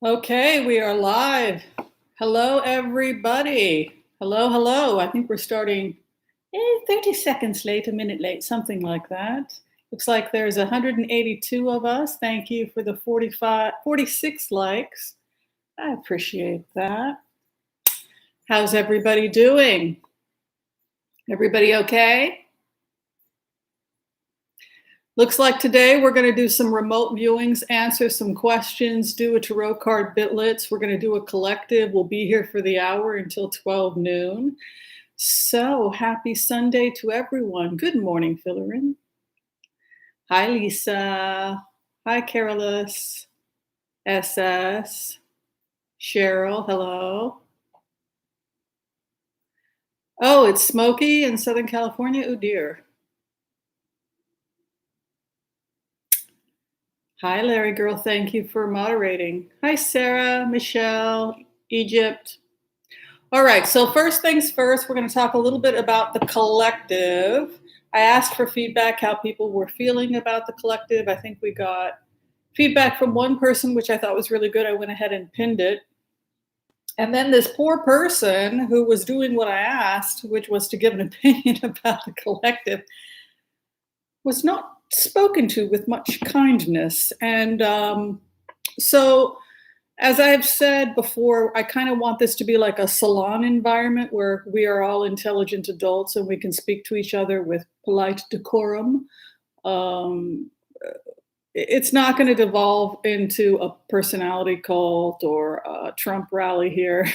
Okay, we are live. Hello, everybody. Hello, hello. I think we're starting 30 seconds late, a minute late, something like that. Looks like there's 182 of us. Thank you for the 46 likes. I appreciate that. How's everybody doing? Everybody okay? Looks like today we're going to do some remote viewings, answer some questions, do a tarot card Blitz. We're going to do a collective. We'll be here for the hour until 12 noon. So happy Sunday to everyone. Good morning, Philerin. Hi, Lisa. Hi, Carolus. SS. Cheryl, hello. Oh, it's smoky in Southern California. Oh, dear. Hi, Larry Girl. Thank you for moderating. Hi, Sarah, Michelle, Egypt. All right, so first things first, we're going to talk a little bit about the collective. I asked for feedback, how people were feeling about the collective. I think we got feedback from one person, which I thought was really good. I went ahead and pinned it. And then this poor person who was doing what I asked, which was to give an opinion about the collective, was not spoken to with much kindness. And so, as I have said before, I kind of want this to be like a salon environment where we are all intelligent adults and we can speak to each other with polite decorum. Um, it's not going to devolve into a personality cult or a Trump rally here.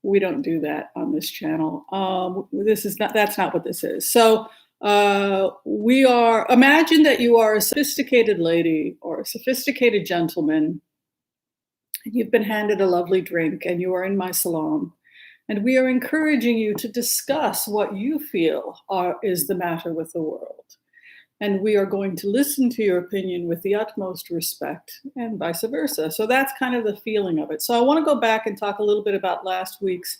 We don't do that on this channel. That's not what this is. So imagine that you are a sophisticated lady or a sophisticated gentleman. You've been handed a lovely drink and you are in my salon. And we are encouraging you to discuss what you feel is the matter with the world. And we are going to listen to your opinion with the utmost respect and vice versa. So that's kind of the feeling of it. So I want to go back and talk a little bit about last week's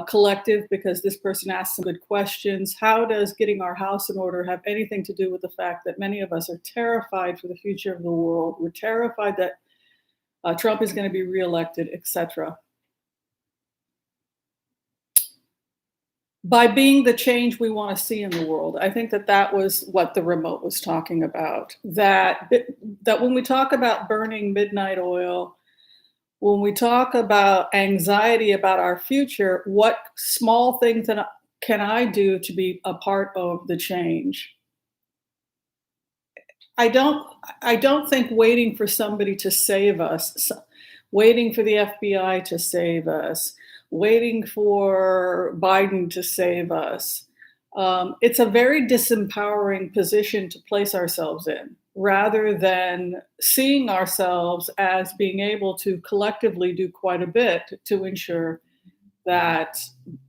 collective, because this person asked some good questions. How does getting our house in order have anything to do with the fact that many of us are terrified for the future of the world? We're terrified that Trump is going to be reelected, etc. By being the change we want to see in the world. I think that was what the remote was talking about. That when we talk about burning midnight oil, when we talk about anxiety about our future, what small things can I do to be a part of the change? I don't think waiting for somebody to save us, waiting for the FBI to save us, waiting for Biden to save us. It's a very disempowering position to place ourselves in, rather than seeing ourselves as being able to collectively do quite a bit to ensure that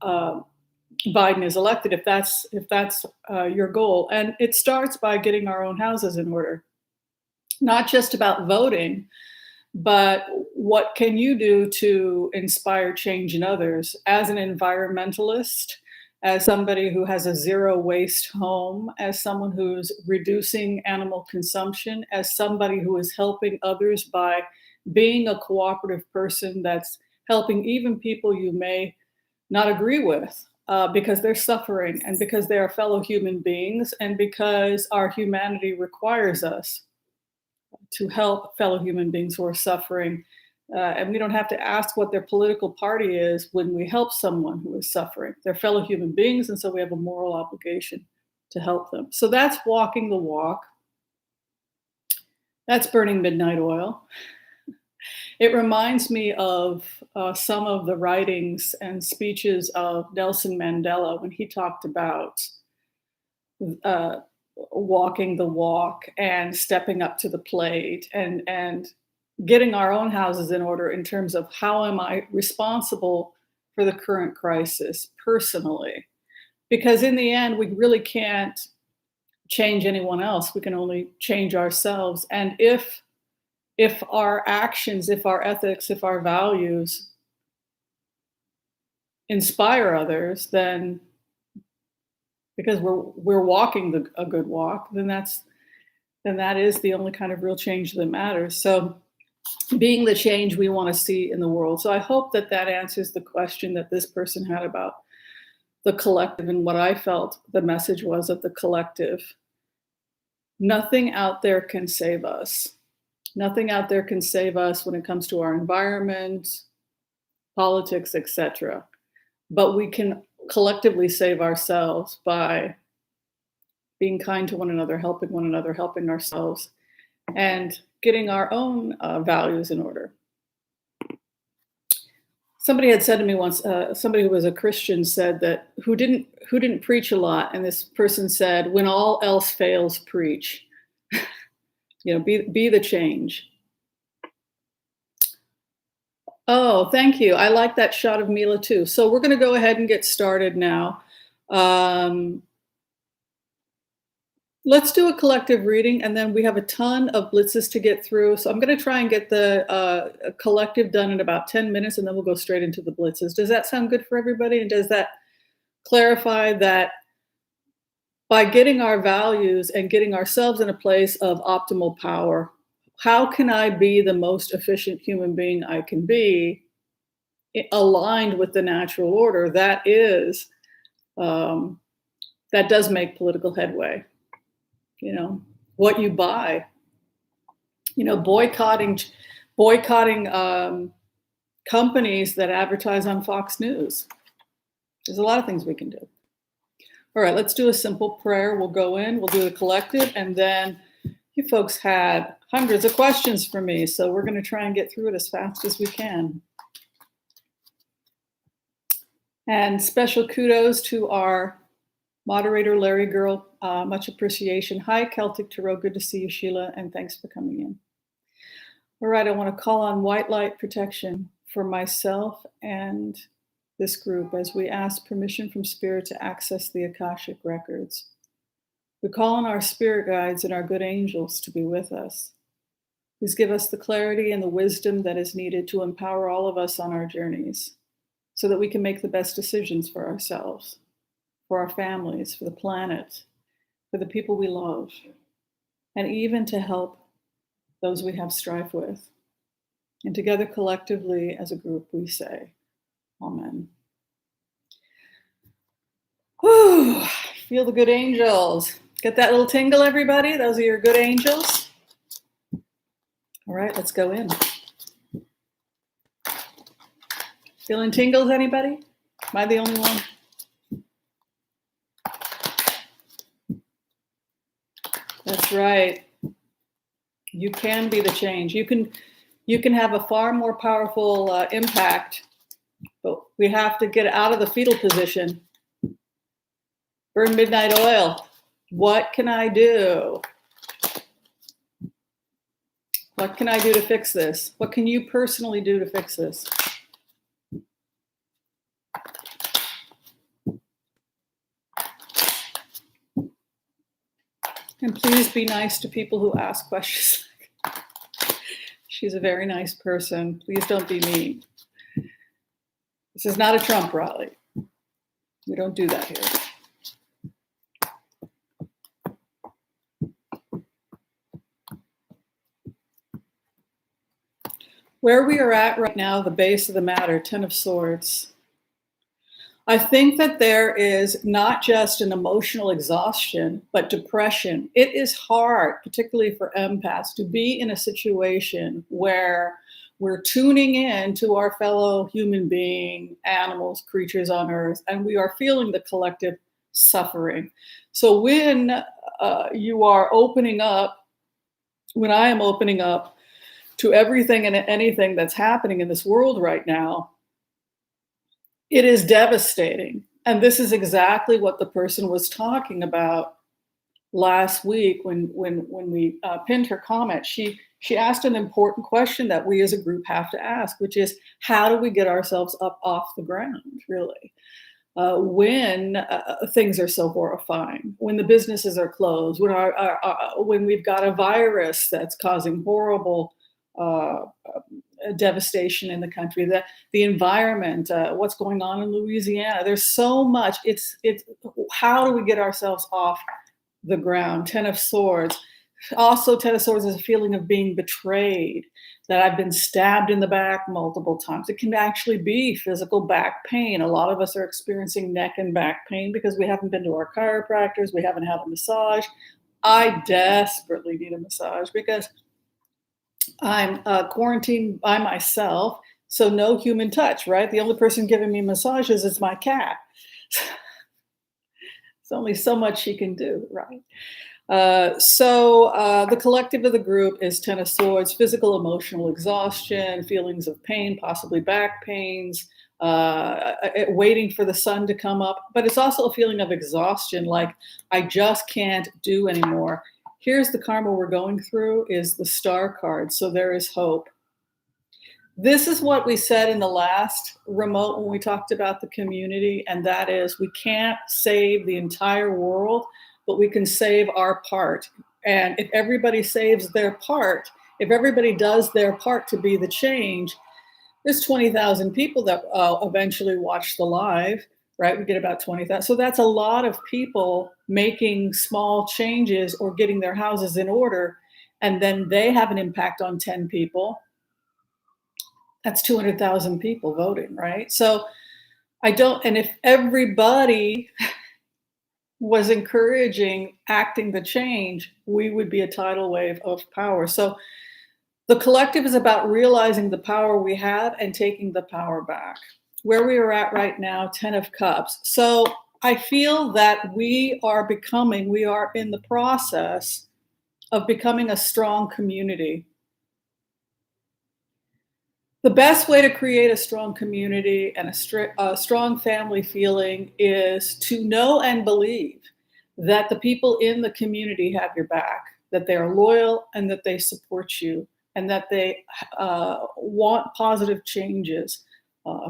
Biden is elected, if that's your goal. And it starts by getting our own houses in order, not just about voting, but what can you do to inspire change in others? As an environmentalist, as somebody who has a zero waste home, as someone who's reducing animal consumption, as somebody who is helping others by being a cooperative person that's helping even people you may not agree with, because they're suffering and because they are fellow human beings and because our humanity requires us to help fellow human beings who are suffering. And we don't have to ask what their political party is when we help someone who is suffering. They're fellow human beings, and so we have a moral obligation to help them. So that's walking the walk. That's burning midnight oil. It reminds me of some of the writings and speeches of Nelson Mandela when he talked about walking the walk and stepping up to the plate and getting our own houses in order in terms of how am I responsible for the current crisis personally? Because in the end, we really can't change anyone else. We can only change ourselves. And if our actions, if our ethics, if our values inspire others, then because we're walking a good walk, then that is the only kind of real change that matters. So being the change we want to see in the world. So I hope that that answers the question that this person had about the collective and what I felt the message was of the collective. Nothing out there can save us. Nothing out there can save us when it comes to our environment, politics, etc. But we can collectively save ourselves by being kind to one another, helping ourselves, and getting our own values in order. Somebody had said to me once, somebody who was a Christian said that who didn't preach a lot, and this person said, "When all else fails, preach." Be the change. Oh, thank you. I like that shot of Mila too. So we're going to go ahead and get started now. Let's do a collective reading, and then we have a ton of blitzes to get through. So I'm going to try and get the collective done in about 10 minutes, and then we'll go straight into the blitzes. Does that sound good for everybody? And does that clarify that by getting our values and getting ourselves in a place of optimal power, how can I be the most efficient human being I can be, aligned with the natural order? That does make political headway. What you buy, boycotting companies that advertise on Fox News. There's a lot of things we can do. All right, let's do a simple prayer. We'll go in, we'll do the collective, and then you folks had hundreds of questions for me, so we're going to try and get through it as fast as we can. And special kudos to our moderator, Larry Girl. Much appreciation. Hi, Celtic Tarot. Good to see you, Sheila, and thanks for coming in. All right, I want to call on white light protection for myself and this group as we ask permission from Spirit to access the Akashic records. We call on our spirit guides and our good angels to be with us. Please give us the clarity and the wisdom that is needed to empower all of us on our journeys so that we can make the best decisions for ourselves, for our families, for the planet, for the people we love, and even to help those we have strife with. And together collectively as a group, we say, Amen. Whew, feel the good angels. Get that little tingle, everybody? Those are your good angels. All right, let's go in. Feeling tingles, anybody? Am I the only one? That's right. You can be the change. You can have a far more powerful impact, but we have to get out of the fetal position. Burn midnight oil. What can I do? What can I do to fix this? What can you personally do to fix this? And please be nice to people who ask questions. She's a very nice person. Please don't be mean. This is not a Trump rally. We don't do that here. Where we are at right now, the base of the matter, 10 of Swords. I think that there is not just an emotional exhaustion, but depression. It is hard, particularly for empaths, to be in a situation where we're tuning in to our fellow human being, animals, creatures on Earth, and we are feeling the collective suffering. So when you are opening up, when I am opening up to everything and anything that's happening in this world right now, it is devastating. And this is exactly what the person was talking about last week when we pinned her comment. She asked an important question that we as a group have to ask, which is, how do we get ourselves up off the ground, really? When things are so horrifying, when the businesses are closed, when we've got a virus that's causing horrible devastation in the country, the environment, what's going on in Louisiana. There's so much. It's how do we get ourselves off the ground? 10 of Swords. Also, 10 of Swords is a feeling of being betrayed. that I've been stabbed in the back multiple times. It can actually be physical back pain. A lot of us are experiencing neck and back pain because we haven't been to our chiropractors, we haven't had a massage. I desperately need a massage because I'm quarantined by myself, so no human touch, right? The only person giving me massages is my cat. There's only so much she can do, right? The collective of the group is Ten of Swords, physical, emotional exhaustion, feelings of pain, possibly back pains, waiting for the sun to come up. But it's also a feeling of exhaustion, like I just can't do anymore. Here's the karma we're going through is the Star card. So there is hope. This is what we said in the last remote when we talked about the community, and that is we can't save the entire world, but we can save our part. And if everybody saves their part, if everybody does their part to be the change, there's 20,000 people that eventually watch the live, right? We get about 20,000. So that's a lot of people making small changes or getting their houses in order. And then they have an impact on 10 people. That's 200,000 people voting, right? So and if everybody was encouraging acting the change, we would be a tidal wave of power. So the collective is about realizing the power we have and taking the power back. Where we are at right now, 10 of Cups. So I feel that we are in the process of becoming a strong community. The best way to create a strong community and a strong family feeling is to know and believe that the people in the community have your back, that they are loyal and that they support you, and that they want positive changes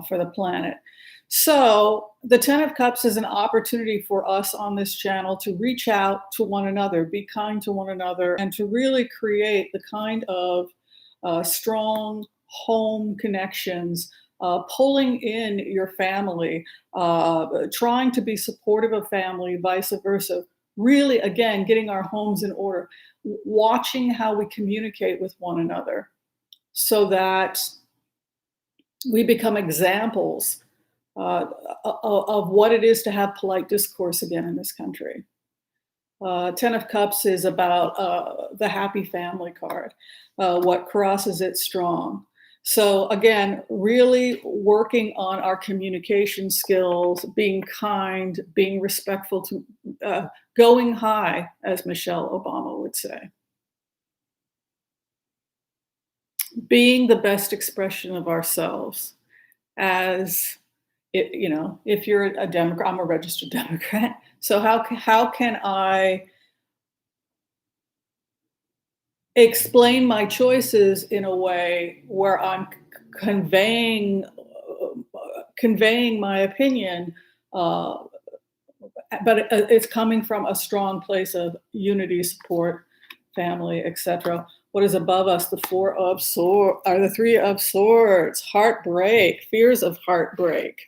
for the planet. So the 10 of Cups is an opportunity for us on this channel to reach out to one another, be kind to one another, and to really create the kind of strong home connections, pulling in your family, trying to be supportive of family, vice versa. Really, again, getting our homes in order, watching how we communicate with one another so that we become examples of what it is to have polite discourse again in this country. 10 of Cups is about the happy family card, what crosses it strong. So again, really working on our communication skills, being kind, being respectful, to going high, as Michelle Obama would say. Being the best expression of ourselves as, if you're a Democrat, I'm a registered Democrat. So how can I explain my choices in a way where I'm conveying my opinion, but it's coming from a strong place of unity, support, family, etc. What is above us? The the 3 of Swords, heartbreak, fears of heartbreak.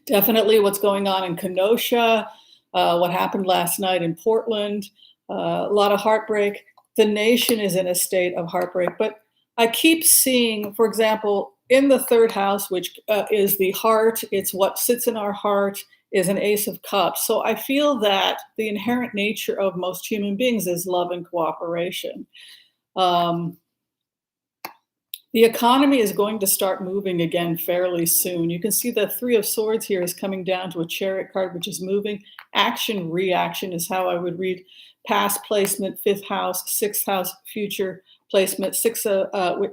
Definitely what's going on in Kenosha, what happened last night in Portland, a lot of heartbreak. The nation is in a state of heartbreak, but I keep seeing, for example, in the 3rd house, which is the heart, it's what sits in our heart, is an Ace of Cups. So I feel that the inherent nature of most human beings is love and cooperation. The economy is going to start moving again fairly soon. You can see the 3 of Swords here is coming down to a Chariot card, which is moving. Action, reaction is how I would read past placement, 5th house, 6th house, future placement. 6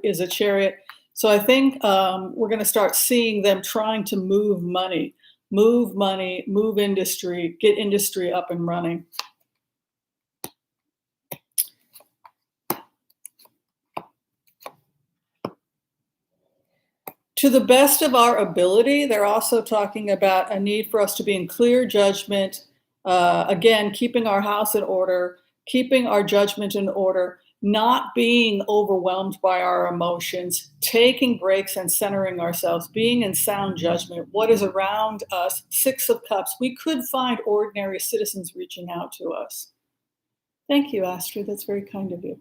is a Chariot. So I think we're going to start seeing them trying to move money, move industry, get industry up and running. To the best of our ability, they're also talking about a need for us to be in clear judgment. Again, keeping our house in order, keeping our judgment in order, not being overwhelmed by our emotions, taking breaks and centering ourselves, being in sound judgment. What is around us? 6 of Cups. We could find ordinary citizens reaching out to us. Thank you, Astrid. That's very kind of you.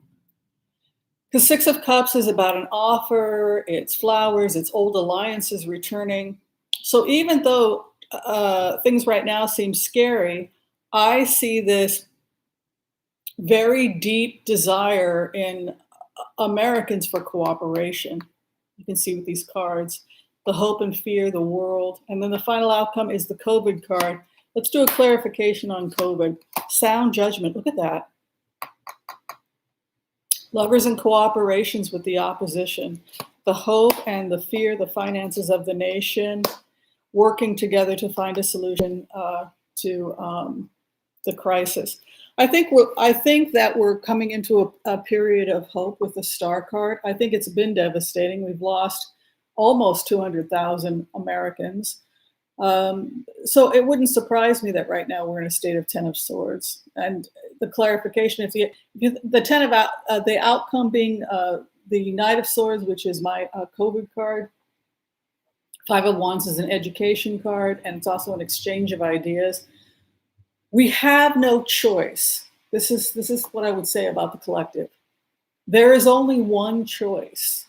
The Six of Cups is about an offer, it's flowers, it's old alliances returning. So even though things right now seem scary, I see this very deep desire in Americans for cooperation. You can see with these cards, the hope and fear, the world. And then the final outcome is the COVID card. Let's do a clarification on COVID. Sound judgment, look at that. Lovers and cooperations with the opposition, the hope and the fear, the finances of the nation, working together to find a solution to the crisis. I think that we're coming into a period of hope with the Star card. I think it's been devastating. We've lost almost 200,000 Americans. So it wouldn't surprise me that right now we're in a state of Ten of Swords. And the clarification, the Ten of the outcome being the Knight of Swords, which is my COVID card. Five of Wands is an education card, and it's also an exchange of ideas. We have no choice. This is what I would say about the collective. There is only one choice,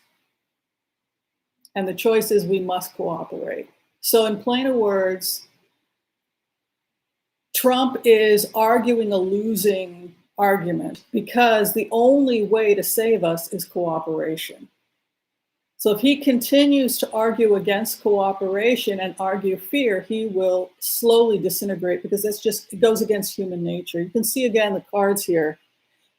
and the choice is we must cooperate. So in plainer words, Trump is arguing a losing argument because the only way to save us is cooperation. So if he continues to argue against cooperation and argue fear, he will slowly disintegrate because it goes against human nature. You can see again the cards here.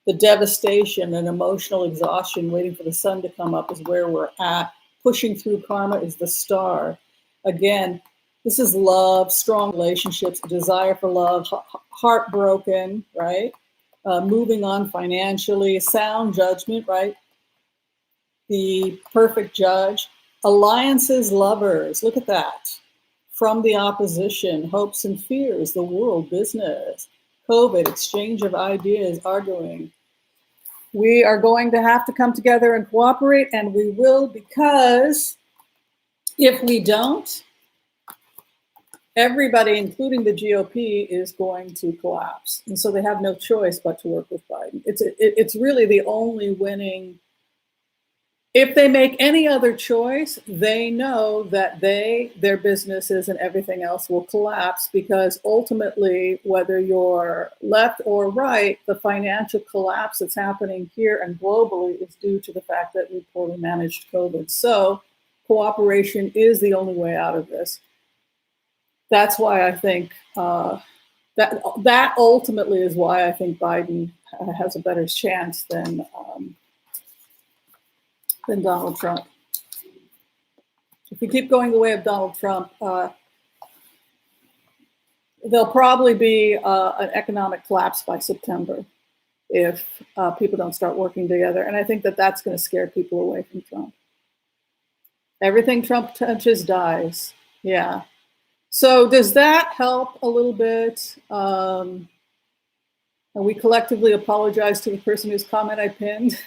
The devastation and emotional exhaustion, waiting for the sun to come up is where we're at. Pushing through karma is the Star. Again, this is love, strong relationships, desire for love, heartbroken, right? Moving on financially, sound judgment, right? The perfect judge, alliances, lovers, look at that. From the opposition, hopes and fears, the world, business, COVID, exchange of ideas, arguing. We are going to have to come together and cooperate, and we will, because if we don't, everybody, including the GOP, is going to collapse. And so they have no choice but to work with Biden. It's really the only winning. If they make any other choice, they know that their businesses and everything else will collapse, because ultimately, whether you're left or right, the financial collapse that's happening here and globally is due to the fact that we poorly managed COVID. So cooperation is the only way out of this. That's why I think that ultimately is why I think Biden has a better chance than Donald Trump. If we keep going the way of Donald Trump, there'll probably be an economic collapse by September if people don't start working together. And I think that that's going to scare people away from Trump. Everything Trump touches dies. Yeah. So does that help a little bit? And we collectively apologize to the person whose comment I pinned.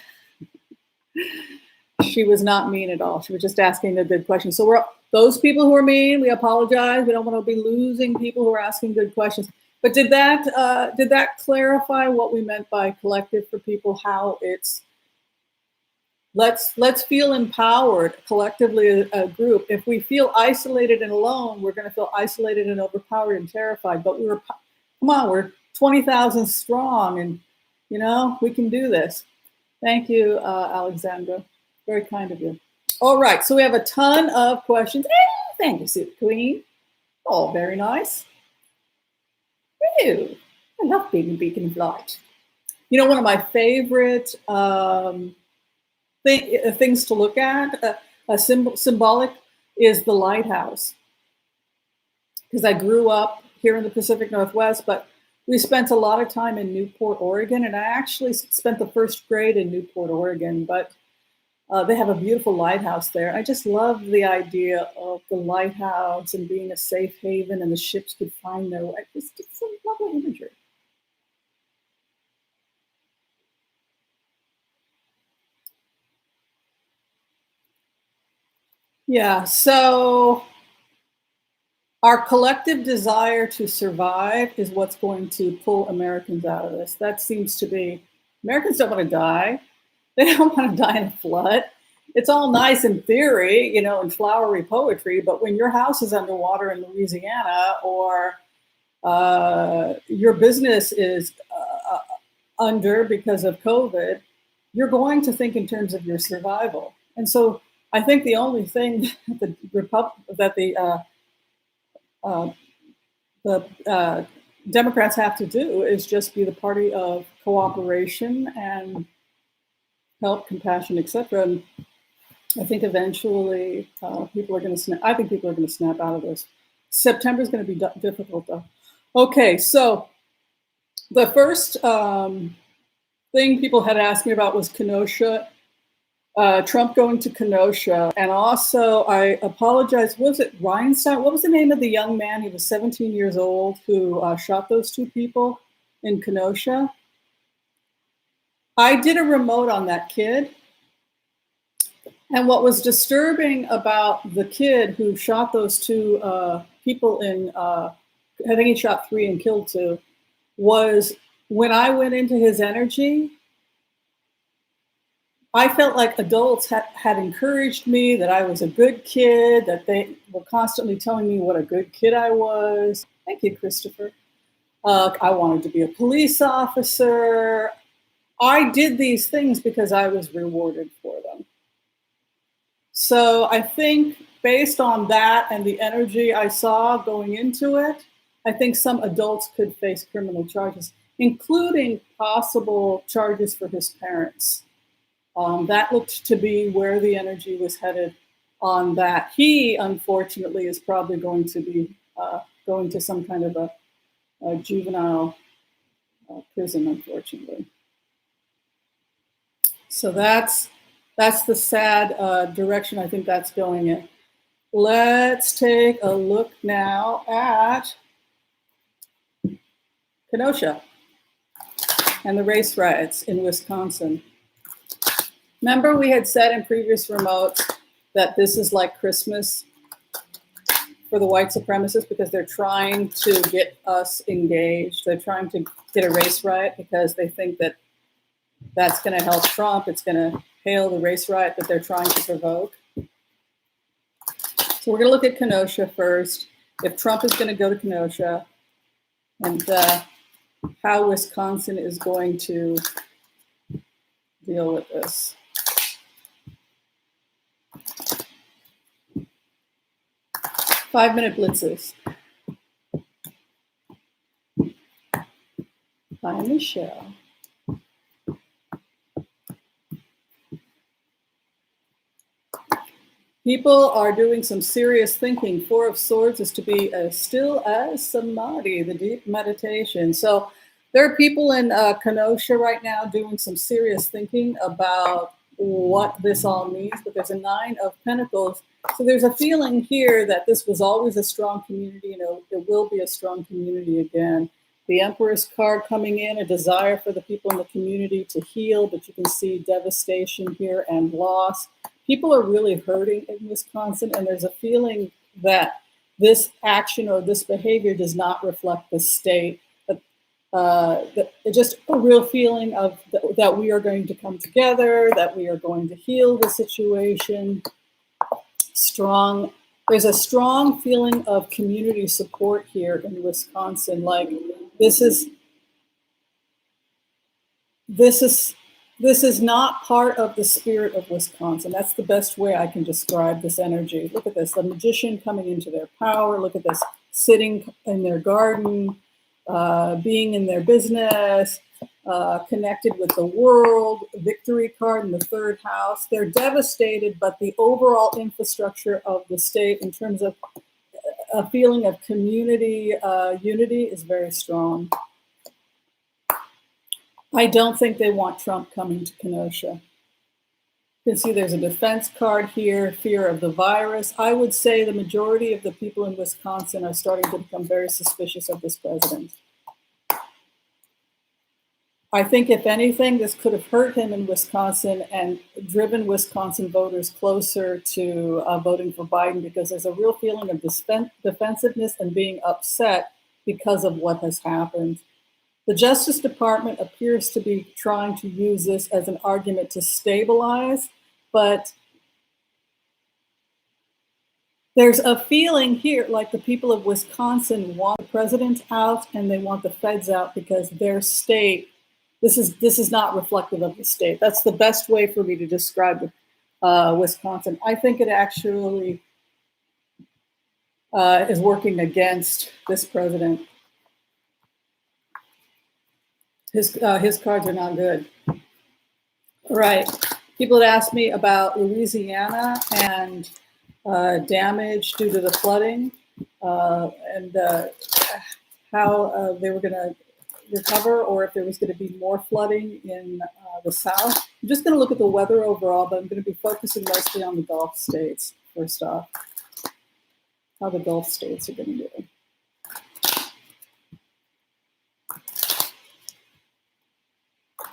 She was not mean at all. She was just asking a good question. So those people who are mean, we apologize. We don't want to be losing people who are asking good questions. But did that clarify what we meant by collective for people? How it's let's feel empowered collectively, a group. If we feel isolated and alone, we're going to feel isolated and overpowered and terrified. But we're 20,000 strong, and we can do this. Thank you, Alexandra. Very kind of you. All right, so we have a ton of questions. Hey, thank you, Super Queen. Oh, very nice. Ew, I love being in Beacon Flight. One of my favorite things to look at, symbolic, is the lighthouse. Because I grew up here in the Pacific Northwest, but we spent a lot of time in Newport, Oregon, and I actually spent the first grade in Newport, Oregon, but they have a beautiful lighthouse there. I just love the idea of the lighthouse and being a safe haven, and the ships could find their way. It's some lovely imagery. Yeah, so our collective desire to survive is what's going to pull Americans out of this. That seems to be, Americans don't want to die. They don't want to die in a flood. It's all nice in theory, you know, and flowery poetry, but when your house is underwater in Louisiana, or your business is under because of COVID, you're going to think in terms of your survival. And so I think the only thing that the Democrats have to do is just be the party of cooperation and help, compassion, etc. And I think eventually people are going to snap. I think people are going to snap out of this. September is going to be difficult, though. Okay, so the first thing people had asked me about was Kenosha, Trump going to Kenosha. And also, I apologize, was it Reinstein? What was the name of the young man? He was 17 years old who shot those two people in Kenosha. I did a remote on that kid. And what was disturbing about the kid who shot those two people in, I think he shot 3 and killed 2, was when I went into his energy, I felt like adults had encouraged me, that I was a good kid, that they were constantly telling me what a good kid I was. Thank you, Christopher. I wanted to be a police officer. I did these things because I was rewarded for them. So I think based on that and the energy I saw going into it, I think some adults could face criminal charges, including possible charges for his parents. That looked to be where the energy was headed on that. He, unfortunately, is probably going to be going to some kind of a juvenile prison, unfortunately. So that's the sad direction I think that's going in. Let's take a look now at Kenosha and the race riots in Wisconsin. Remember, we had said in previous remotes that this is like Christmas for the white supremacists because they're trying to get us engaged. They're trying to get a race riot because they think that that's going to help Trump. It's going to hail the race riot that they're trying to provoke. So we're going to look at Kenosha first. If Trump is going to go to Kenosha, and how Wisconsin is going to deal with this. Five-minute blitzes. Hi, Michelle. People are doing some serious thinking. 4 of Swords is to be as still as samadhi, the deep meditation. So there are people in Kenosha right now doing some serious thinking about what this all means, but there's a 9 of Pentacles. So there's a feeling here that this was always a strong community, you know, it will be a strong community again. The Empress card coming in, a desire for the people in the community to heal, but you can see devastation here and loss. People are really hurting in Wisconsin, and there's a feeling that this action or this behavior does not reflect the state. Just a real feeling of that we are going to come together, that we are going to heal the situation. There's a strong feeling of community support here in Wisconsin. Like this is not part of the spirit of Wisconsin. That's the best way I can describe this energy. Look at this, the magician coming into their power. Look at this, sitting in their garden, being in their business, connected with the world, victory card in the 3rd house. They're devastated, but the overall infrastructure of the state in terms of a feeling of community unity is very strong. I don't think they want Trump coming to Kenosha. You can see there's a defense card here, fear of the virus. I would say the majority of the people in Wisconsin are starting to become very suspicious of this president. I think, if anything, this could have hurt him in Wisconsin and driven Wisconsin voters closer to voting for Biden, because there's a real feeling of defensiveness and being upset because of what has happened. The Justice Department appears to be trying to use this as an argument to stabilize, but there's a feeling here like the people of Wisconsin want the president out and they want the feds out because their state, this is not reflective of the state. That's the best way for me to describe Wisconsin. I think it actually is working against this president. His cards are not good. All right. People had asked me about Louisiana and damage due to the flooding and how they were going to recover, or if there was going to be more flooding in the South. I'm just going to look at the weather overall, but I'm going to be focusing mostly on the Gulf states first off, how the Gulf states are going to do.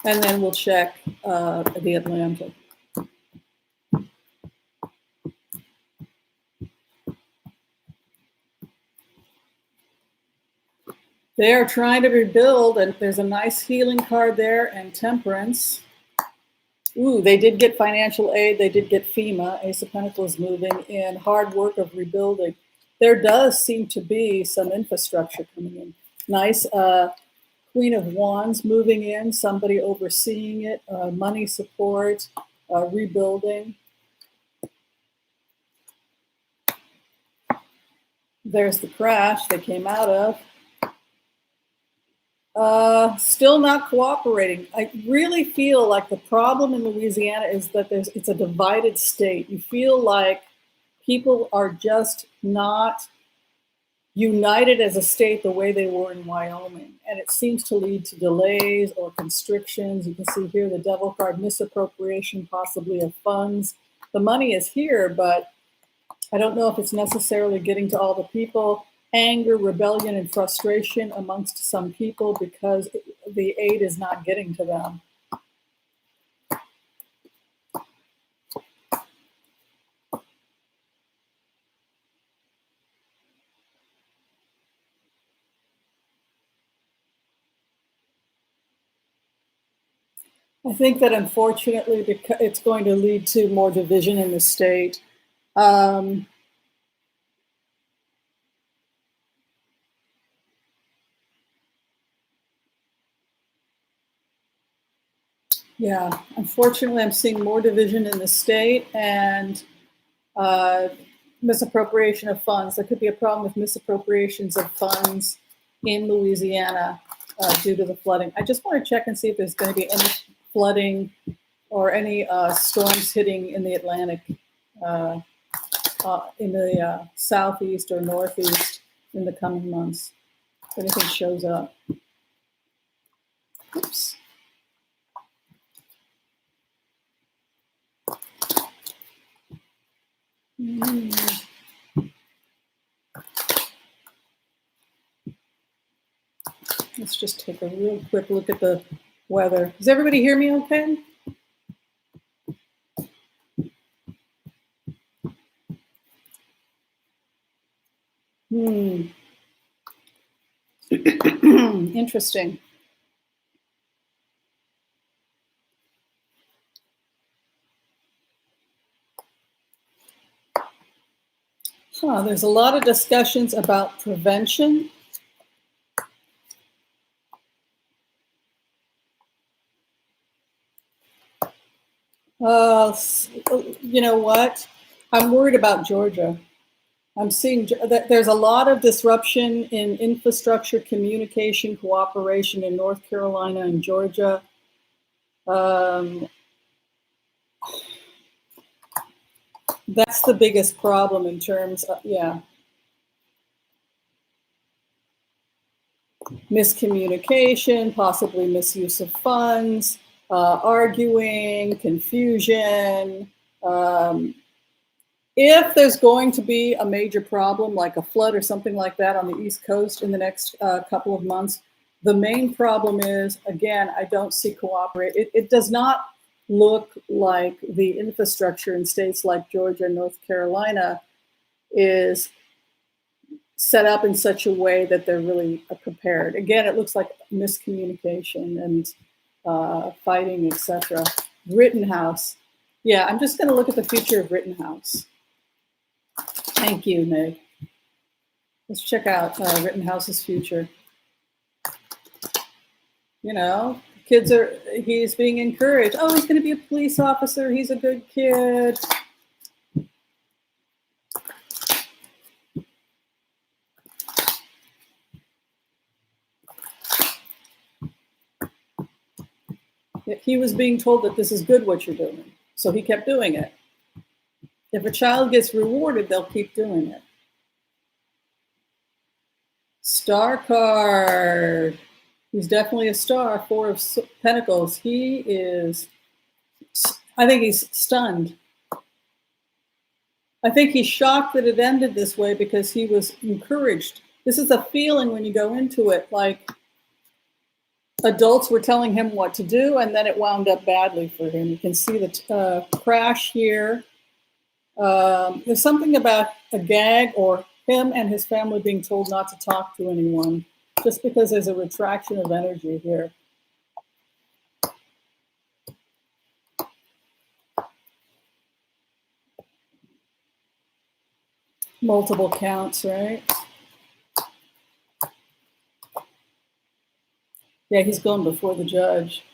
And then we'll check the Atlantic. They are trying to rebuild, and there's a nice healing card there and temperance. Ooh, they did get financial aid. They did get FEMA. Ace of Pentacles moving in. Hard work of rebuilding. There does seem to be some infrastructure coming in. Nice Queen of Wands moving in. Somebody overseeing it. Money support. Rebuilding. There's the crash they came out of. Still not cooperating. I really feel like the problem in Louisiana is that it's a divided state. You feel like people are just not united as a state the way they were in Wyoming. And it seems to lead to delays or constrictions. You can see here the devil card, misappropriation possibly of funds. The money is here, but I don't know if it's necessarily getting to all the people. Anger, rebellion, and frustration amongst some people because the aid is not getting to them. I think that unfortunately it's going to lead to more division in the state. Yeah, unfortunately, I'm seeing more division in the state and misappropriation of funds. There could be a problem with misappropriations of funds in Louisiana due to the flooding. I just want to check and see if there's going to be any flooding or any storms hitting in the Atlantic, in the southeast or northeast in the coming months. If anything shows up. Oops. Let's just take a real quick look at the weather. Does everybody hear me okay? Interesting. There's a lot of discussions about prevention. You know what? I'm worried about Georgia. I'm seeing that there's a lot of disruption in infrastructure, communication, cooperation in North Carolina and Georgia. That's the biggest problem in terms of, miscommunication, possibly misuse of funds, arguing, confusion. If there's going to be a major problem like a flood or something like that on the East Coast in the next couple of months, the main problem is, again, I don't see cooperate. It does not look like the infrastructure in states like Georgia and North Carolina is set up in such a way that they're really prepared. Again, it looks like miscommunication and fighting, etc. Rittenhouse. Yeah, I'm just going to look at the future of Rittenhouse. Thank you, Meg. Let's check out Rittenhouse's future. You know, he's being encouraged. Oh, he's going to be a police officer. He's a good kid. He was being told that this is good what you're doing. So he kept doing it. If a child gets rewarded, they'll keep doing it. Star card. He's definitely a star. 4 of Pentacles. He is, I think he's stunned. I think he's shocked that it ended this way because he was encouraged. This is a feeling when you go into it, like adults were telling him what to do, and then it wound up badly for him. You can see the crash here. There's something about a gag or him and his family being told not to talk to anyone, just because there's a retraction of energy here. Multiple counts, right? Yeah, he's going before the judge.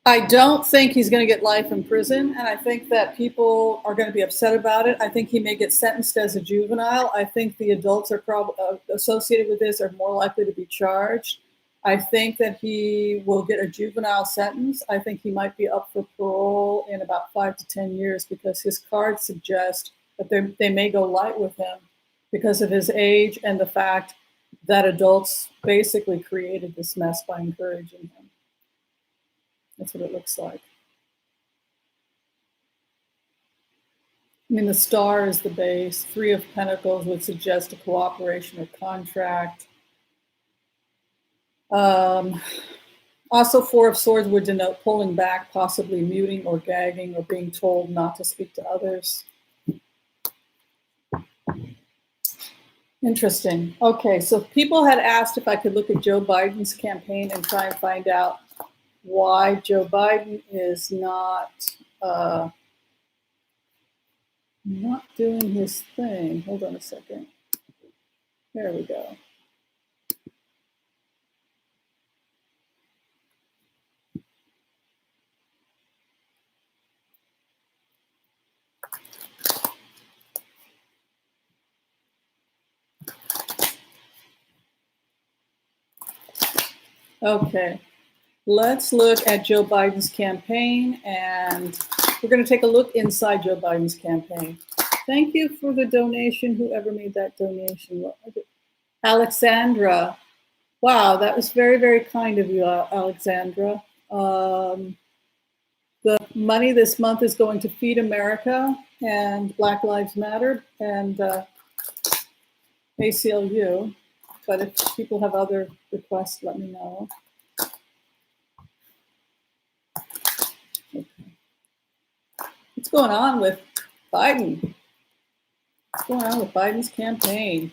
I don't think he's going to get life in prison, and I think that people are going to be upset about it. I think he may get sentenced as a juvenile. I think the adults are probably associated with this are more likely to be charged. I think that he will get a juvenile sentence. I think he might be up for parole in about 5 to 10 years because his cards suggest that they may go light with him because of his age and the fact that adults basically created this mess by encouraging him. That's what it looks like. I mean, the star is the base. 3 of Pentacles would suggest a cooperation or contract. Also, 4 of Swords would denote pulling back, possibly muting or gagging or being told not to speak to others. Interesting. Okay, so people had asked if I could look at Joe Biden's campaign and try and find out why Joe Biden is not doing his thing. Hold on a second. There we go. Okay, let's look at Joe Biden's campaign, and we're going to take a look inside Joe Biden's campaign. Thank you for the donation, whoever made that donation. Alexandra. Wow, that was very, very kind of you, Alexandra. The money this month is going to Feed America and Black Lives Matter and ACLU. But if people have other requests, let me know. Okay. What's going on with Biden? What's going on with Biden's campaign?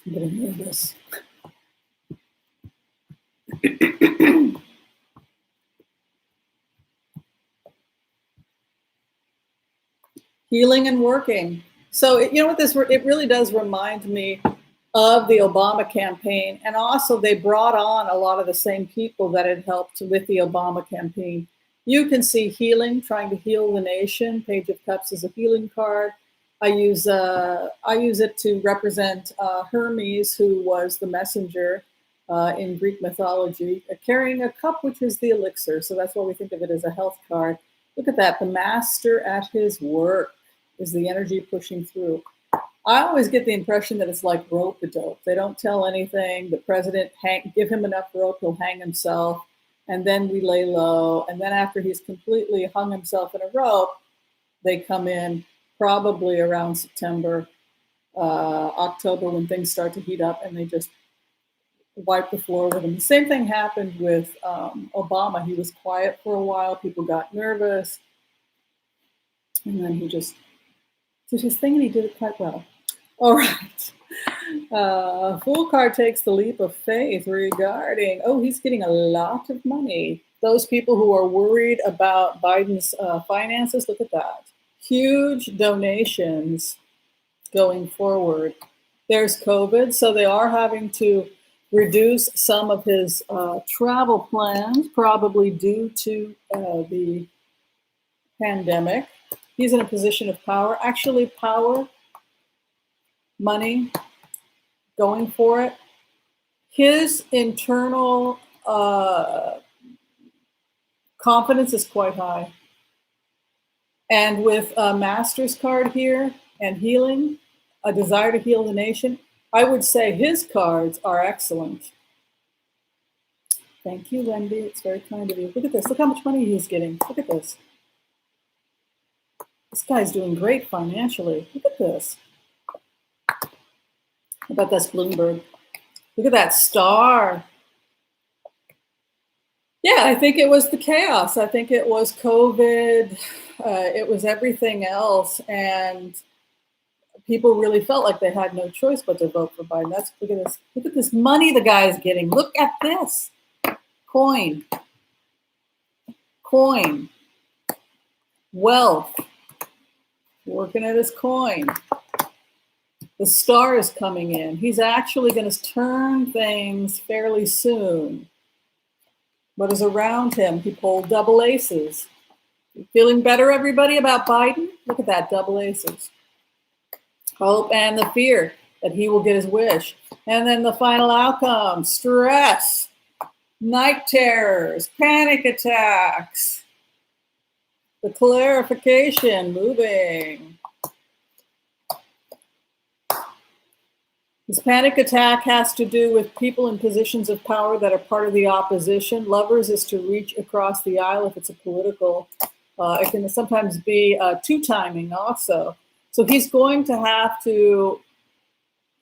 I'm going to move this. Healing and working. So, you know what it really does remind me of the Obama campaign. And also they brought on a lot of the same people that had helped with the Obama campaign. You can see healing, trying to heal the nation. Page of Cups is a healing card. I use it to represent Hermes, who was the messenger in Greek mythology, carrying a cup, which is the elixir. So that's why we think of it as a health card. Look at that. The master at his work is the energy pushing through. I always get the impression that it's like rope-a-dope. They don't tell anything. The president, give him enough rope, he'll hang himself. And then we lay low. And then after he's completely hung himself in a rope, they come in probably around September, October, when things start to heat up, and they just wipe the floor with him. The same thing happened with Obama. He was quiet for a while. People got nervous. And then he just did his thing, and he did it quite well. All right. Fool card takes the leap of faith regarding, he's getting a lot of money. Those people who are worried about Biden's finances, look at that. Huge donations going forward. There's COVID, so they are having to reduce some of his travel plans, probably due to the pandemic. He's in a position of power. Actually, power, money, going for it. His internal confidence is quite high. And with a Master's card here and healing, a desire to heal the nation, I would say his cards are excellent. Thank you, Wendy. It's very kind of you. Look at this. Look how much money he's getting. Look at this. This guy's doing great financially. Look at this. I bet that's Bloomberg. Look at that star. Yeah, I think it was the chaos. I think it was COVID. It was everything else. And people really felt like they had no choice but to vote for Biden. Look at this. Look at this money the guy is getting. Look at this. Coin. Wealth. Working at his coin. The star is coming in. He's actually going to turn things fairly soon. What is around him? He pulled double aces. You feeling better, everybody, about Biden? Look at that, double aces. Hope and the fear that he will get his wish. And then the final outcome, stress, night terrors, panic attacks, the clarification, moving. This panic attack has to do with people in positions of power that are part of the opposition. Lovers is to reach across the aisle if it's a political. It can sometimes be two-timing also. So he's going to have to,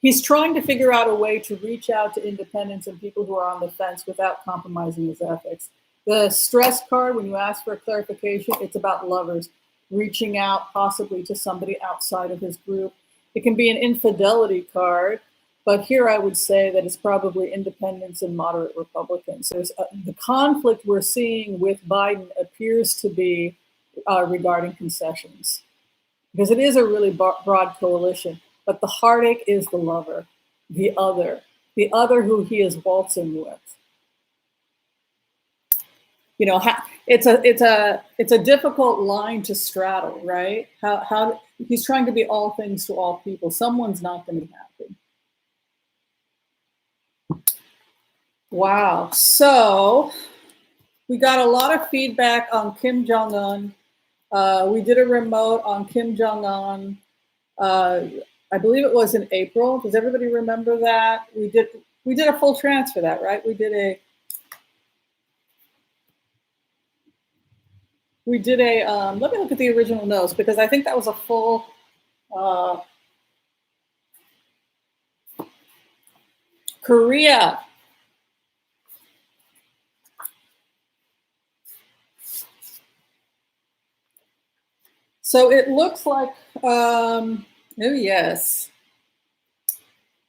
he's trying to figure out a way to reach out to independents and people who are on the fence without compromising his ethics. The stress card, when you ask for a clarification, it's about lovers reaching out possibly to somebody outside of his group. It can be an infidelity card. But here I would say that it's probably independents and moderate Republicans. There's the conflict we're seeing with Biden appears to be regarding concessions, because it is a really broad coalition. But the heartache is the lover, the other who he is waltzing with. You know, it's a difficult line to straddle, right? How he's trying to be all things to all people. Someone's not going to be happy. Wow. So we got a lot of feedback on Kim Jong-un. We did a remote on Kim Jong-un. I believe it was in April. Does everybody remember that? We did a full transfer that, right? We did a let me look at the original notes, because I think that was a full Korea. So it looks like, yes,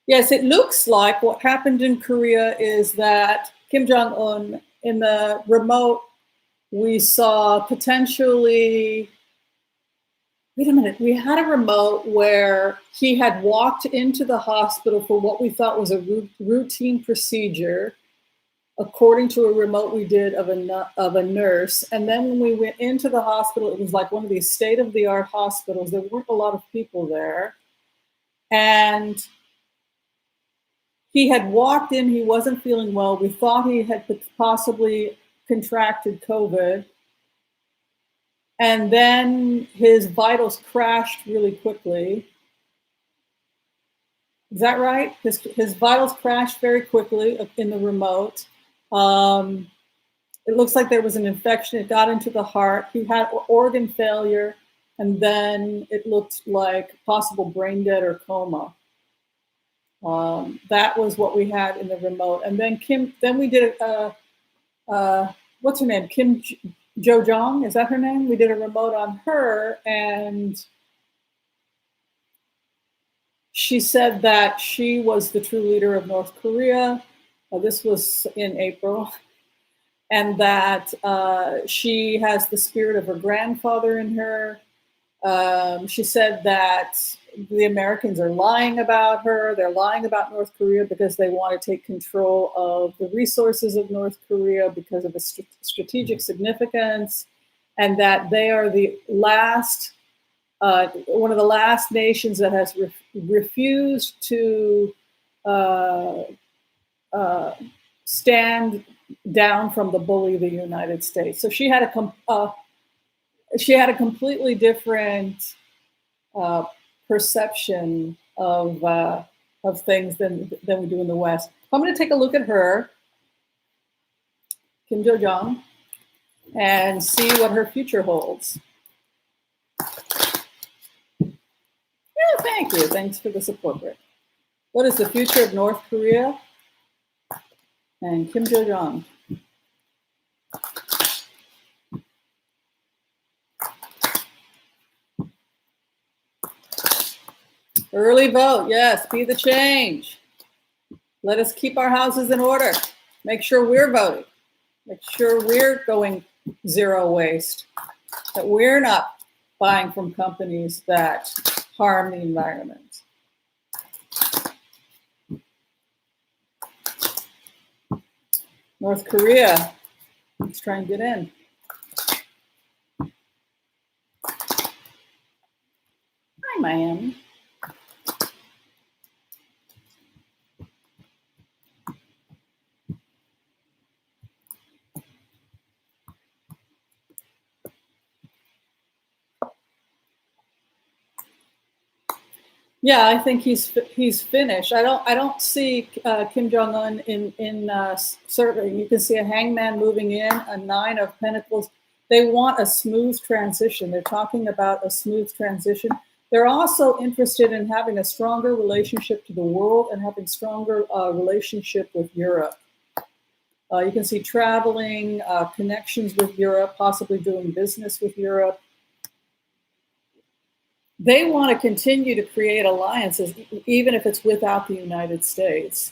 it looks like what happened in Korea is that Kim Jong-un, in the remote, we saw potentially, wait a minute, we had a remote where he had walked into the hospital for what we thought was a routine procedure, according to a remote we did of a nurse. And then when we went into the hospital, it was like one of these state-of-the-art hospitals. There weren't a lot of people there. And he had walked in, he wasn't feeling well. We thought he had possibly contracted COVID. And then his vitals crashed really quickly. Is that right? His vitals crashed very quickly in the remote. It looks like there was an infection. It got into the heart. He had organ failure. and then it looked like possible brain dead or coma. That was what we had in the remote. And then then we did what's her name? Jong, is that her name? We did a remote on her, and she said that she was the true leader of North Korea. This was in April. And that she has the spirit of her grandfather in her. She said that the Americans are lying about her. They're lying about North Korea because they want to take control of the resources of North Korea because of its strategic significance, and that they are the last, one of the last nations that has refused to stand down from the bully of the United States. So she had a completely different perception of things than we do in the West. I'm going to take a look at her, Kim Jo-jong, and see what her future holds. Yeah, thank you. Thanks for the support, Rick. What is the future of North Korea? And Kim Jo-jong. Early vote, yes, be the change. Let us keep our houses in order. Make sure we're voting. Make sure we're going zero waste. That we're not buying from companies that harm the environment. North Korea, let's try and get in. Hi, Miami. Yeah, I think he's finished. I don't see Kim Jong-un in serving. You can see a hangman moving in, a 9 of pentacles. They want a smooth transition. They're talking about a smooth transition. They're also interested in having a stronger relationship to the world and having stronger relationship with Europe. You can see traveling, connections with Europe, possibly doing business with Europe. They want to continue to create alliances, even if it's without the United States.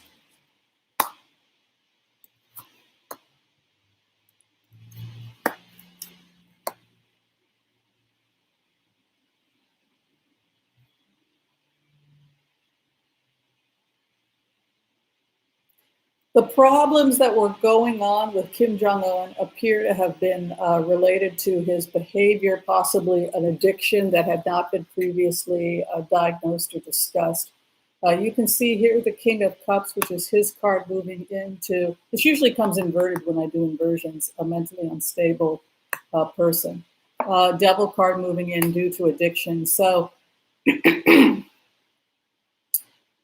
The problems that were going on with Kim Jong-un appear to have been related to his behavior, possibly an addiction that had not been previously diagnosed or discussed. You can see here the King of Cups, which is his card moving into, this usually comes inverted when I do inversions, a mentally unstable person. Devil card moving in due to addiction. So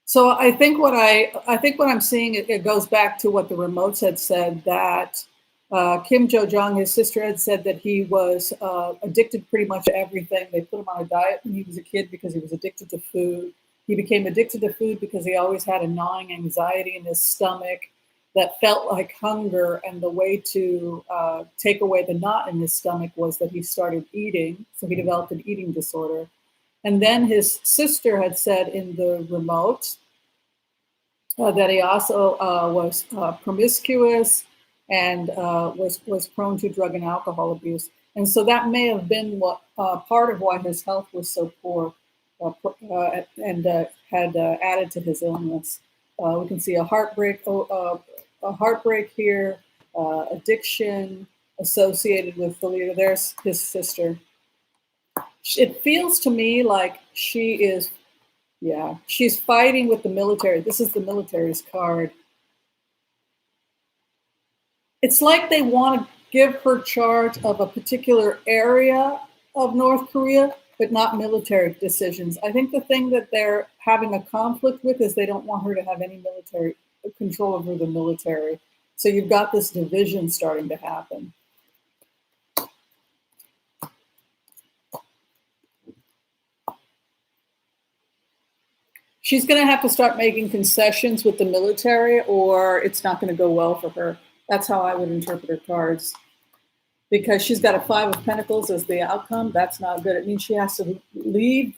So I think what I'm seeing, it goes back to what the remotes had said, that Kim Jo-jong, his sister, had said that he was addicted pretty much to everything. They put him on a diet when he was a kid because he was addicted to food. He became addicted to food because he always had a gnawing anxiety in his stomach that felt like hunger. And the way to take away the knot in his stomach was that he started eating. So he developed an eating disorder. And then his sister had said in the remote that he also was promiscuous and was prone to drug and alcohol abuse. And so that may have been what part of why his health was so poor and had added to his illness. We can see a heartbreak here, addiction associated with the leader. There's his sister. It feels to me like she is, she's fighting with the military. This is the military's card. It's like they want to give her charge of a particular area of North Korea, but not military decisions. I think the thing that they're having a conflict with is they don't want her to have any military control over the military. So you've got this division starting to happen. she's going to have to start making concessions with the military, or it's not going to go well for her. That's how I would interpret her cards. Because she's got a 5 of Pentacles as the outcome. That's not good. It means she has to leave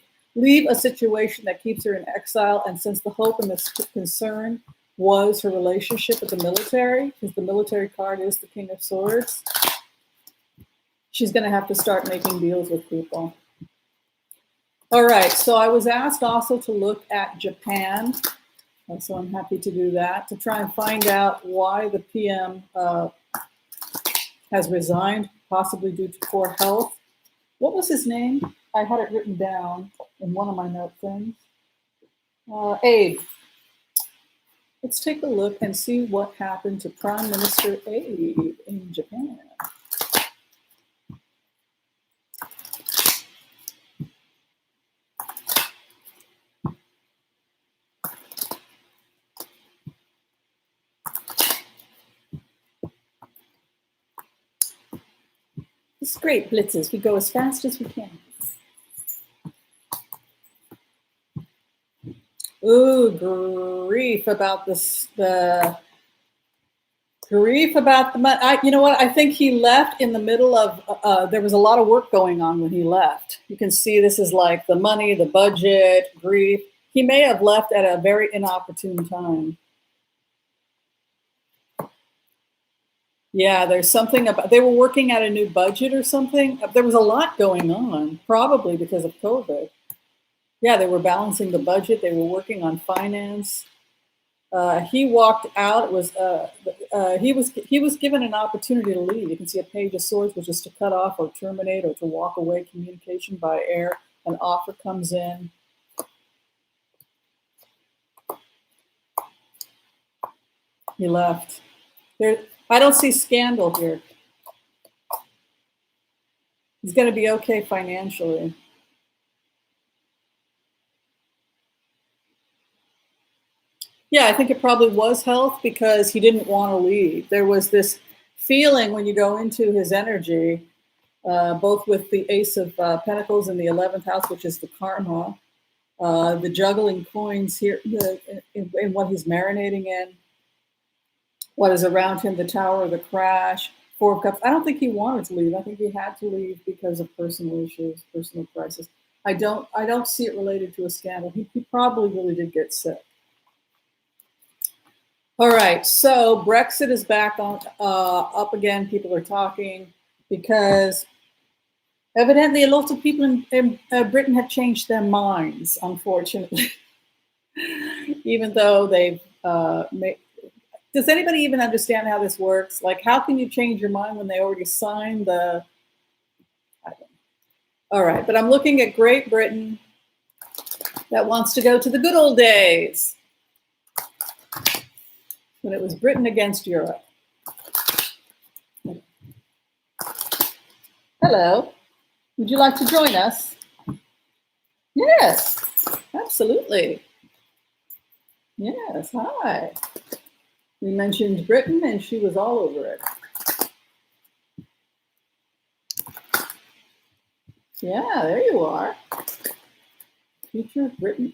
a situation that keeps her in exile. And since the hope and the concern was her relationship with the military, because the military card is the King of Swords, she's going to have to start making deals with people. All right, so I was asked also to look at Japan, so I'm happy to do that, to try and find out why the PM has resigned, possibly due to poor health. What was his name? I had it written down in one of my note things. Abe. Let's take a look and see what happened to Prime Minister Abe in Japan. It's great, Blitzes. We go as fast as we can. Ooh, grief about this. The grief about the money. You know what? I think he left in the middle of. There was a lot of work going on when he left. You can see this is like the money, the budget, grief. He may have left at a very inopportune time. Yeah, there's something about, they were working at a new budget or something. There was a lot going on, probably because of COVID. Yeah, they were balancing the budget. They were working on finance. He walked out. It was he was given an opportunity to leave. You can see a Page of Swords, which is to cut off or terminate or to walk away communication by air. An offer comes in. He left. I don't see scandal here. He's going to be okay financially. Yeah, I think it probably was health because he didn't want to leave. There was this feeling when you go into his energy, both with the Ace of Pentacles in the 11th house, which is the karma, the juggling coins here in what he's marinating in, what is around him, the Tower, the Crash, 4 of Cups. I don't think he wanted to leave. I think he had to leave because of personal issues, personal crisis. I don't see it related to a scandal. He probably really did get sick. All right, so Brexit is back on up again. People are talking because evidently a lot of people in Britain have changed their minds, unfortunately, even though they've made. Does anybody even understand how this works? Like, how can you change your mind when they already signed the? I don't know. All right, but I'm looking at Great Britain that wants to go to the good old days when it was Britain against Europe. Hello, would you like to join us? Yes, absolutely. Yes, hi. We mentioned Britain and she was all over it. Yeah, there you are. Future of Britain.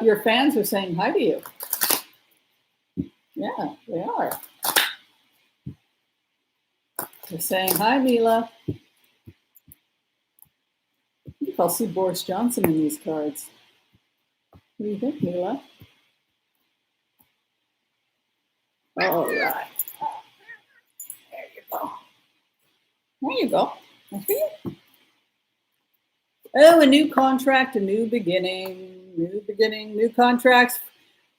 Your fans are saying hi to you. Yeah, they are. They're saying hi, Mila. I think I'll see Boris Johnson in these cards. What do you think, Mila? All right. There you go. There you go. That's for you. Oh, a new contract, a new beginning, new contracts.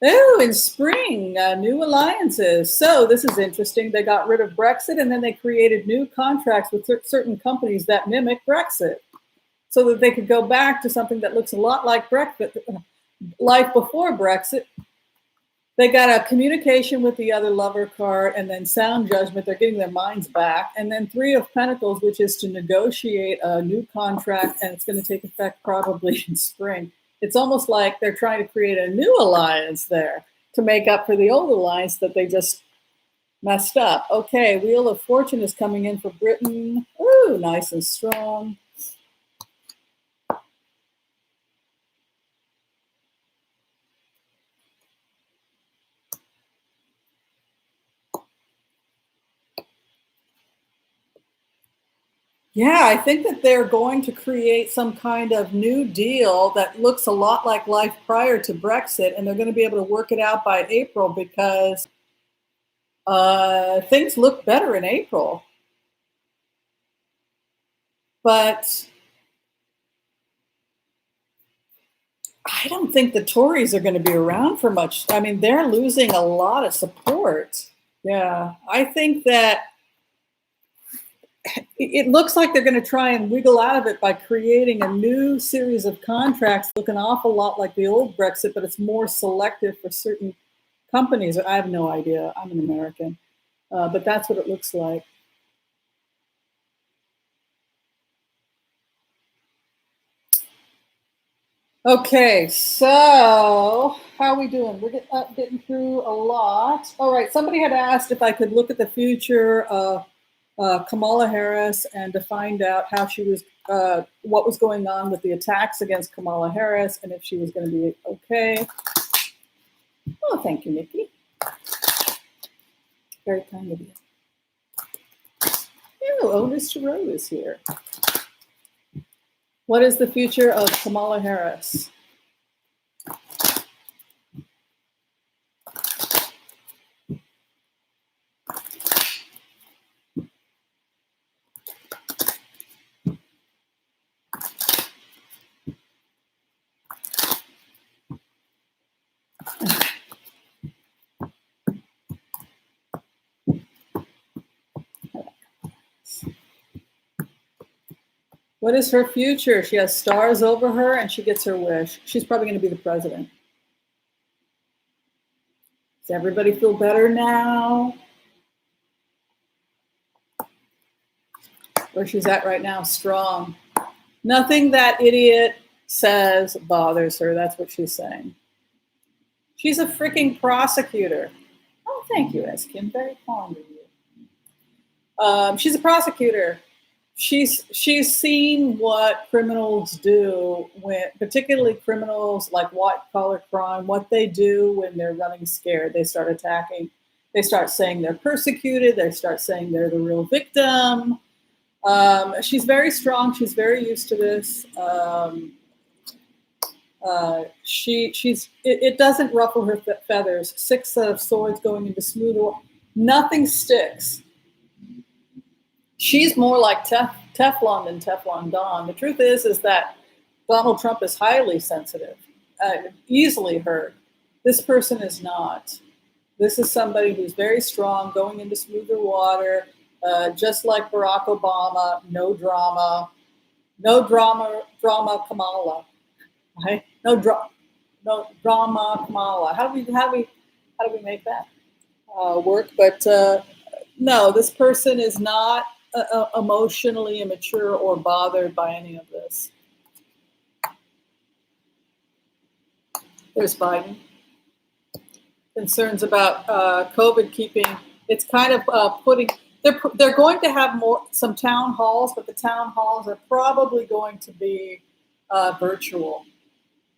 Oh, in spring, new alliances. So this is interesting. They got rid of Brexit and then they created new contracts with certain companies that mimic Brexit so that they could go back to something that looks a lot like Brexit, life before Brexit. They got a communication with the other lover card and then sound judgment. They're getting their minds back. And then 3 of Pentacles, which is to negotiate a new contract. And it's going to take effect probably in spring. It's almost like they're trying to create a new alliance there to make up for the old alliance that they just Messed up. Okay, Wheel of Fortune is coming in for Britain. Ooh, nice and strong. Yeah, I think that they're going to create some kind of new deal that looks a lot like life prior to Brexit, and they're going to be able to work it out by April because things look better in April. But I don't think the Tories are going to be around for much. I mean, they're losing a lot of support. Yeah, I think that it looks like they're going to try and wiggle out of it by creating a new series of contracts look an awful lot like the old Brexit, but it's more selective for certain companies. I have no idea. I'm an American, but that's what it looks like. Okay, so how are we doing? We're getting through a lot. All right, somebody had asked if I could look at the future of Kamala Harris and to find out how she was, what was going on with the attacks against Kamala Harris and if she was going to be okay. Oh, thank you, Nikki. Very kind of you. Oh, Mr. Rowe is here. What is the future of Kamala Harris? What is her future? She has stars over her and she gets her wish. She's probably going to be the president. Does everybody feel better now? Where she's at right now, strong. Nothing that idiot says bothers her. That's what she's saying. She's a freaking prosecutor. Oh, thank you, S. Kim. Very fond of you. She's a prosecutor. She's seen what criminals do when, particularly criminals like white collar crime, what they do when they're running scared. They start attacking. They start saying they're persecuted. They start saying they're the real victim. She's very strong. She's very used to this. It doesn't ruffle her feathers. 6 of swords going into smooth. Nothing sticks. She's more like Teflon than Teflon Don. The truth is that Donald Trump is highly sensitive, easily hurt. This person is not. This is somebody who's very strong, going into smoother water, just like Barack Obama. No drama, Kamala. Right? No drama, Kamala. How do we make that work? But no, this person is not emotionally immature or bothered by any of this. There's Biden. Concerns about COVID keeping. It's kind of putting. They're going to have some town halls, but the town halls are probably going to be virtual.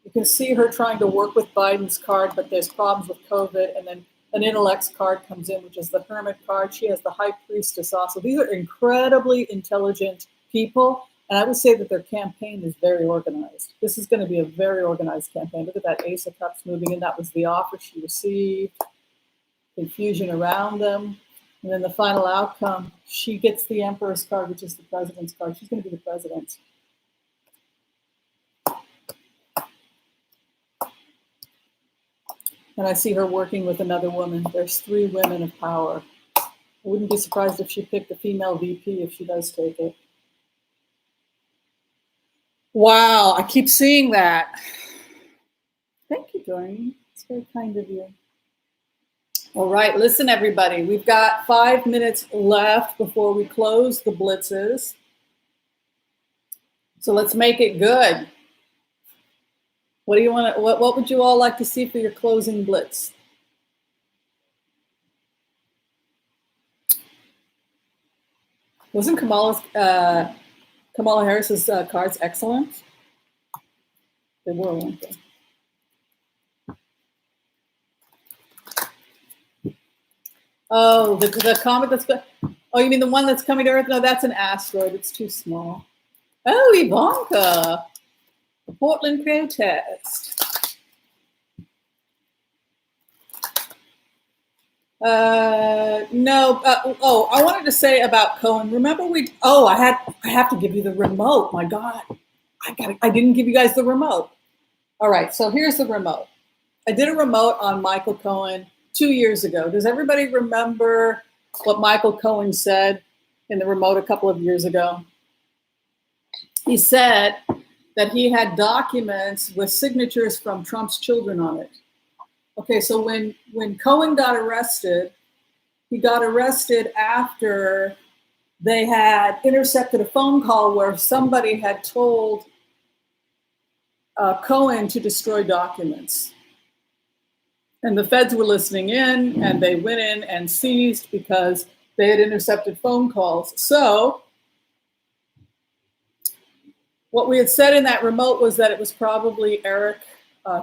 You can see her trying to work with Biden's card, but there's problems with COVID. And then an intellect's card comes in, which is the hermit card. She has the high priestess also. These are incredibly intelligent people. And I would say that their campaign is very organized. This is going to be a very organized campaign. Look at that Ace of Cups moving in. That was the offer she received. Confusion around them. And then the final outcome, she gets the Emperor's card, which is the president's card. She's going to be the president. And I see her working with another woman. There's 3 women of power. I wouldn't be surprised if she picked a female VP if she does take it. Wow, I keep seeing that. Thank you, Doreen. It's very kind of you. All right, listen, everybody. We've got 5 minutes left before we close the blitzes. So let's make it good. What do you want to? What would you all like to see for your closing blitz? Wasn't Kamala Harris's cards excellent? They were, weren't they? Oh, the comet that's oh, you mean the one that's coming to Earth? No, that's an asteroid. It's too small. Oh, Ivanka, the Portland protest. No. Oh, I wanted to say about Cohen. Remember I have to give you the remote. My God, I didn't give you guys the remote. All right, so here's the remote. I did a remote on Michael Cohen 2 years ago. Does everybody remember what Michael Cohen said in the remote a couple of years ago? He said that he had documents with signatures from Trump's children on it. Okay, so when Cohen got arrested, he got arrested after they had intercepted a phone call where somebody had told Cohen to destroy documents. And the feds were listening in, and they went in and seized because they had intercepted phone calls. So what we had said in that remote was that it was probably Eric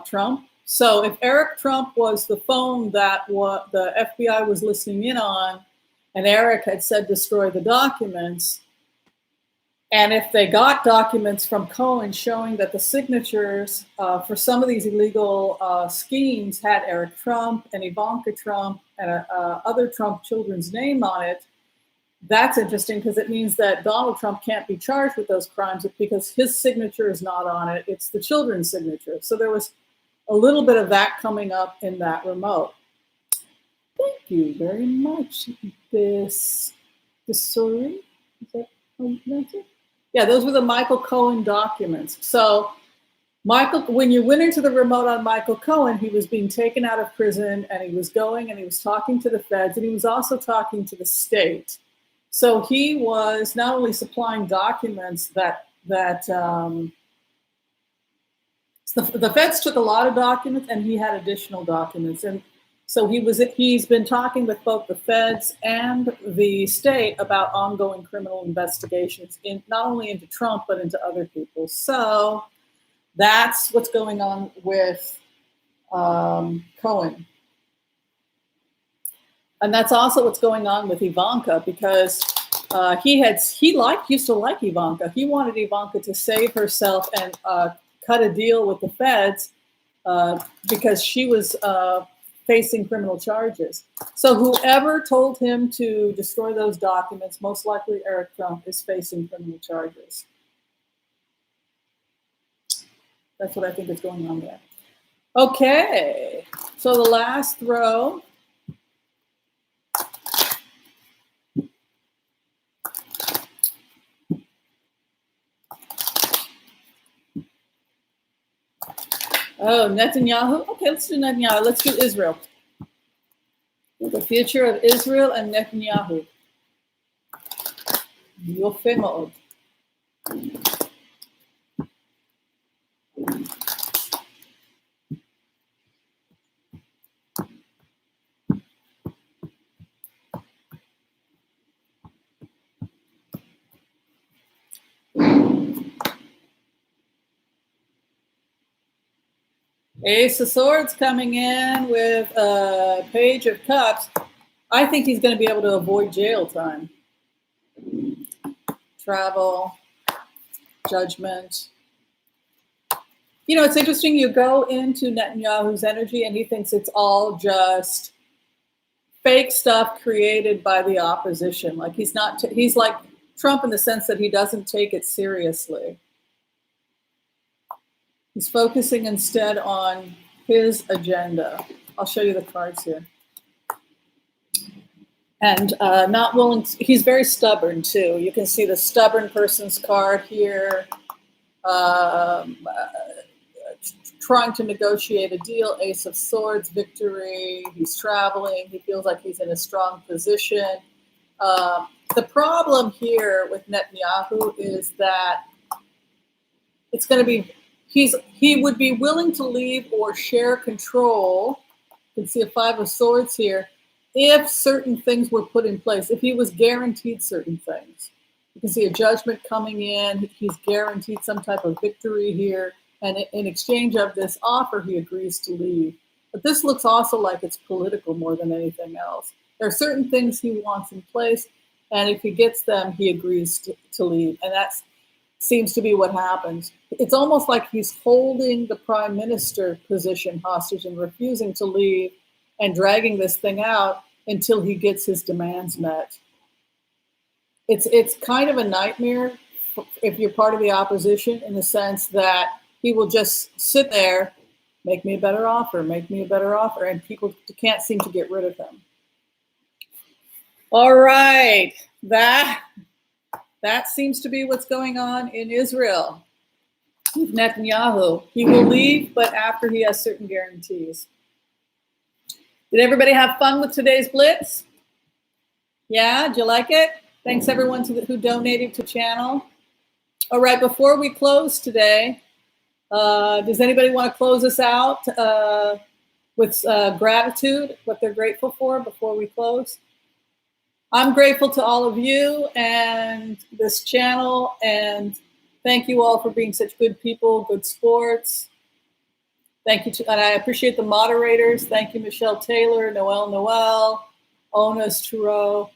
Trump. So if Eric Trump was the phone that the FBI was listening in on, and Eric had said destroy the documents, and if they got documents from Cohen showing that the signatures for some of these illegal schemes had Eric Trump and Ivanka Trump and other Trump children's name on it, that's interesting because it means that Donald Trump can't be charged with those crimes because his signature is not on it. It's the children's signature. So there was a little bit of that coming up in that remote. Thank you very much. Is that how you pronounce it? Yeah, those were the Michael Cohen documents. So when you went into the remote on Michael Cohen, he was being taken out of prison and he was going and he was talking to the feds and he was also talking to the state. So he was not only supplying documents that the feds took a lot of documents and he had additional documents. And so he's been talking with both the feds and the state about ongoing criminal investigations not only into Trump, but into other people. So that's what's going on with Cohen. And that's also what's going on with Ivanka because he used to like Ivanka. He wanted Ivanka to save herself and cut a deal with the feds because she was facing criminal charges. So whoever told him to destroy those documents, most likely Eric Trump, is facing criminal charges. That's what I think is going on there. Okay, so the last row. Oh, Netanyahu? Okay, let's do Netanyahu. Let's do Israel. The future of Israel and Netanyahu. Yofé מאוד. Ace of Swords coming in with a Page of Cups. I think he's going to be able to avoid jail time. Travel, judgment. You know, it's interesting. You go into Netanyahu's energy and he thinks it's all just fake stuff created by the opposition. Like he's like Trump in the sense that he doesn't take it seriously. He's focusing instead on his agenda. I'll show you the cards here. And not willing, he's very stubborn too. You can see the stubborn person's card here. Trying to negotiate a deal, Ace of Swords, victory. He's traveling. He feels like he's in a strong position. The problem here with Netanyahu is that it's going to be, he would be willing to leave or share control. You can see a Five of Swords here if certain things were put in place, if he was guaranteed certain things. You can see a judgment coming in. He's guaranteed some type of victory here. And in exchange of this offer, he agrees to leave. But this looks also like it's political more than anything else. There are certain things he wants in place, and if he gets them, he agrees to leave. And that seems to be what happens. It's almost like he's holding the prime minister position hostage and refusing to leave and dragging this thing out until he gets his demands met. It's kind of a nightmare if you're part of the opposition, in the sense that he will just sit there, make me a better offer, make me a better offer, and people can't seem to get rid of him. All right, that seems to be what's going on in Israel with Netanyahu. He will leave, but after he has certain guarantees. Did everybody have fun with today's Blitz? Yeah, did you like it? Thanks everyone who donated to channel. All right, before we close today, does anybody want to close us out with gratitude, what they're grateful for before we close? I'm grateful to all of you and this channel, and thank you all for being such good people, good sports. Thank you, and I appreciate the moderators. Thank you, Michelle Taylor, Noel, Onas Turo,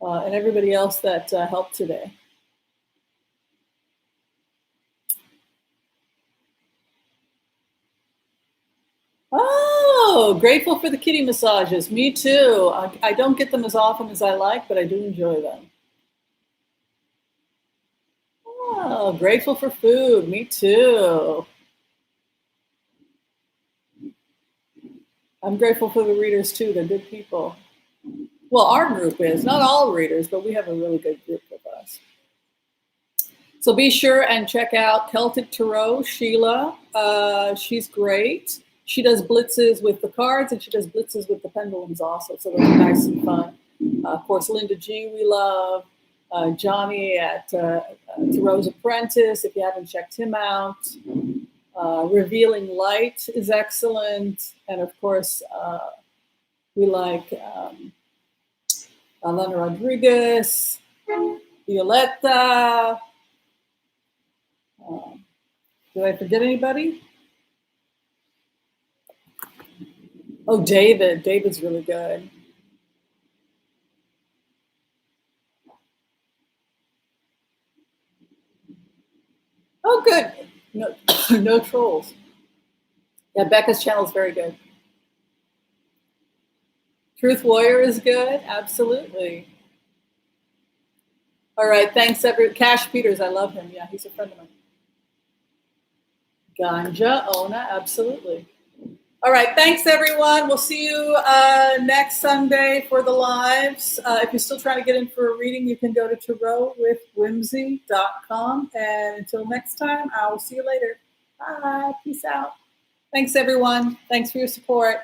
and everybody else that helped today. Oh, grateful for the kitty massages. Me too. I don't get them as often as I like, but I do enjoy them. Oh, grateful for food. Me too. I'm grateful for the readers too. They're good people. Well, our group is. Not all readers, but we have a really good group with us. So be sure and check out Celtic Tarot, Sheila. She's great. She does blitzes with the cards, and she does blitzes with the pendulums also. So those are nice and fun. Of course, Linda G, we love. Johnny at Tarot's Apprentice, if you haven't checked him out. Revealing Light is excellent. And of course, we like Alana Rodriguez, Violetta. Did I forget anybody? Oh, David. David's really good. Oh, good. No, no trolls. Yeah, Becca's channel is very good. Truth Warrior is good. Absolutely. All right. Thanks, everyone. Cash Peters. I love him. Yeah, he's a friend of mine. Ganja, Ona. Absolutely. All right. Thanks, everyone. We'll see you next Sunday for the lives. If you're still trying to get in for a reading, you can go to tarotwithwhimsy.com. And until next time, I will see you later. Bye. Peace out. Thanks, everyone. Thanks for your support.